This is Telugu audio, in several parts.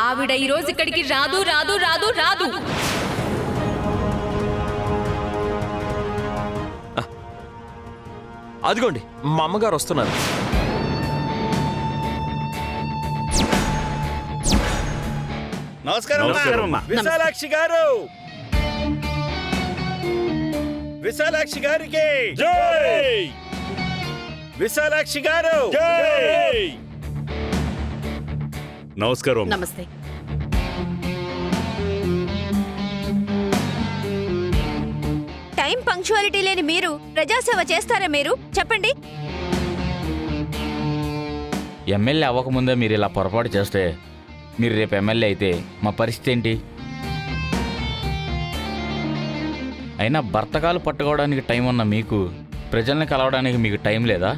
ఆవిడ ఈ రోజు ఇక్కడికి రాదు రాదు రాదు రాదు. అదిగోండి మా అమ్మగారు వస్తున్నారు. నమస్కారం విశాలాక్షి గారు. విశాలాక్షి గారికి జై. విశాలాక్షి గారు జై. నమస్కారం. నమస్తే. టైం పంక్చువాలిటీ లేని మీరు ప్రజాసేవ చేస్తారా? మీరు చెప్పండి. ఎమ్మెల్యే అవ్వకముందే మీరు ఇలా పొరపాటు చేస్తే మీరు రేపు ఎమ్మెల్యే అయితే మా పరిస్థితి ఏంటి? అయినా భర్తకాలు పట్టుకోవడానికి టైం ఉన్న మీకు ప్రజల్ని కలవడానికి మీకు టైం లేదా?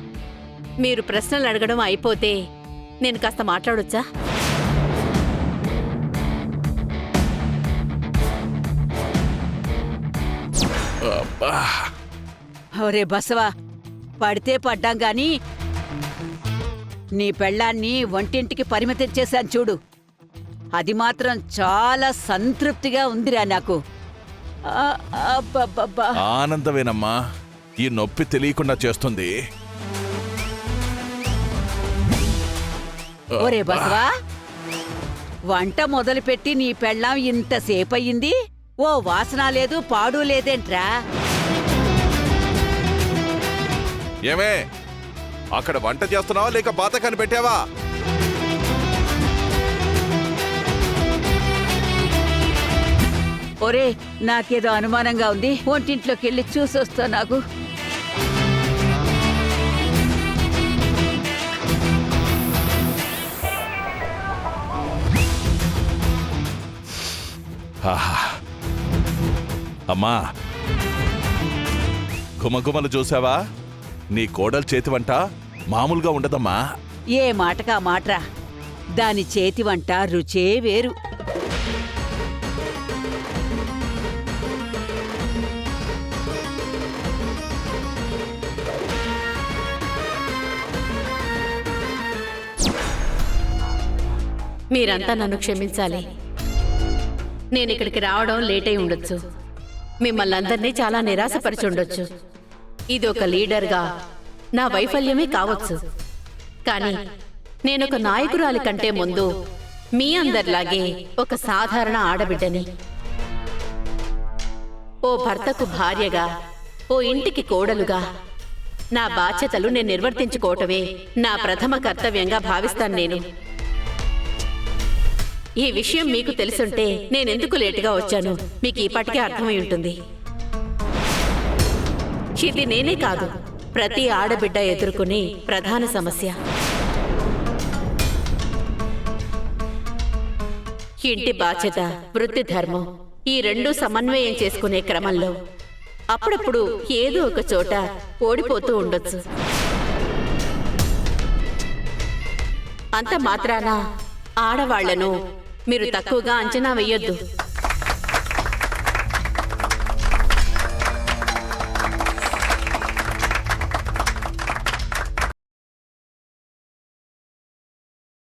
మీరు ప్రశ్నలు అడగడం అయిపోతే నేను కాస్త మాట్లాడొచ్చా? ఒరే బసవా, పడితే పడ్డాం గాని నీ పెళ్ళాన్ని వంటింటికి పరిమితం చేశాను చూడు. అది మాత్రం చాలా సంతృప్తిగా ఉందిరా నాకు. అబ్బబ్బబ్బా. ఆనందమేనమ్మా, ఈ నొప్పి తెలియకుండా చేస్తుంది. ఒరే బసవా, వంట మొదలుపెట్టి నీ పెళ్ళాం ఇంతసేపయ్యింది, ఓ వాసన లేదు పాడు లేదేంట్రా? ఏమే, అక్కడ వంట చేస్తున్నావా లేక బాతకాన్ని పెట్టావా? ఒరే, నాకేదో అనుమానంగా ఉంది, వంటింట్లోకి వెళ్ళి చూసొస్తా. నాకు అమ్మా, గుమగుమలు చూసావా? నీ కోడలు చేతి వంట మామూలుగా ఉండదమ్మా. ఏ మాటకా మాట్రా, దాని చేతి వంట రుచే వేరు. మీరంతా నన్ను క్షమించాలి. నేను ఇక్కడికి రావడం లేట్ అయి ఉండొచ్చు, మిమ్మల్ని అందరినీ చాలా నిరాశపరిచి ఉండొచ్చు. ఇది ఒక లీడర్గా నా వైఫల్యమే కావచ్చు, కానీ నేనొక నాయకురాలి కంటే ముందు మీ అందరిలాగే ఒక సాధారణ ఆడబిడ్డని. ఓ భర్తకు భార్యగా, ఓ ఇంటికి కోడలుగా నా బాధ్యతలు నేను నిర్వర్తించుకోవటమే నా ప్రథమ కర్తవ్యంగా భావిస్తాను నేను. ఈ విషయం మీకు తెలుసుంటే నేనెందుకు లేటుగా వచ్చాను మీకు ఈపాటికే అర్థమై ఉంటుంది. ఇది నేనే కాదు, ప్రతి ఆడబిడ్డ ఎదుర్కొనే ప్రధాన సమస్య. ఇంటి బాధ్యత, వృత్తి ధర్మం, ఈ రెండూ సమన్వయం చేసుకునే క్రమంలో అప్పుడప్పుడు ఏదో ఒక చోట ఓడిపోతూ ఉండొచ్చు. అంత మాత్రాన ఆడవాళ్లను మీరు తక్కువగా అంచనా వెయ్యొద్దు.